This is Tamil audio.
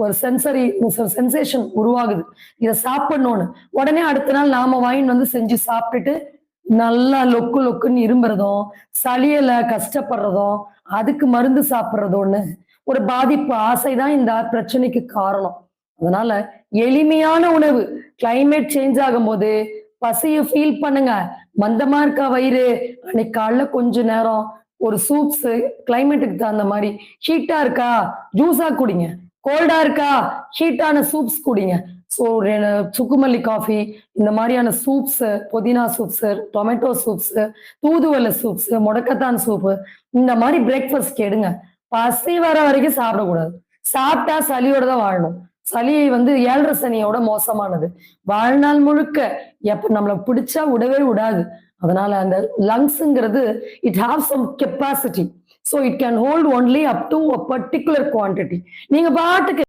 ஒரு சென்சேஷன் உருவாகுது. இதை சாப்பிடணும்னு உடனே அடுத்த நாள் நாம வாங்கிட்டு வந்து செஞ்சு சாப்பிட்டுட்டு நல்லா லொக்கு லொக்குன்னு இரும்புறதும், சளியல கஷ்டப்படுறதும், அதுக்கு மருந்து சாப்பிடுறதோன்னு ஒரு பாதிப்பு ஆசைதான் இந்த பிரச்சனைக்கு காரணம். அதனால எளிமையான உணவு கிளைமேட் சேஞ்ச் ஆகும்போது பசிய ஃபீல் பண்ணுங்க. மந்தமா இருக்கா வயிறு, அன்னைக்கு காலைல கொஞ்ச நேரம் ஒரு சூப்ஸ் கிளைமேட்டுக்கு தகுந்த மாதிரி ஹீட்டா இருக்கா ஜூஸா குடிங்க. கோல்டா இருக்கா ஹீட்டான சூப்ஸ் குடிங்க. ஸோ சுக்குமல்லி காஃபி இந்த மாதிரியான சூப்ஸ், புதினா சூப்ஸ், டொமேட்டோ சூப்ஸ், தூதுவளை சூப்ஸ், முடக்கத்தான் சூப்பு இந்த மாதிரி பிரேக்ஃபாஸ்ட் எடுங்க. பசி வர வரைக்கும் சாப்பிடக்கூடாது. சாப்பிட்டா சளியோட தான் வாழணும். சளி வந்து 7:30 சனியோட மோசமானது. வாழ்நாள் முழுக்க எப்ப நம்மள பிடிச்சா விடவே விடாது. அதனால அந்த லங்ஸ்ங்கிறது it have some capacity. So it can hold only up to a particular quantity. நீங்க பாட்டுக்கு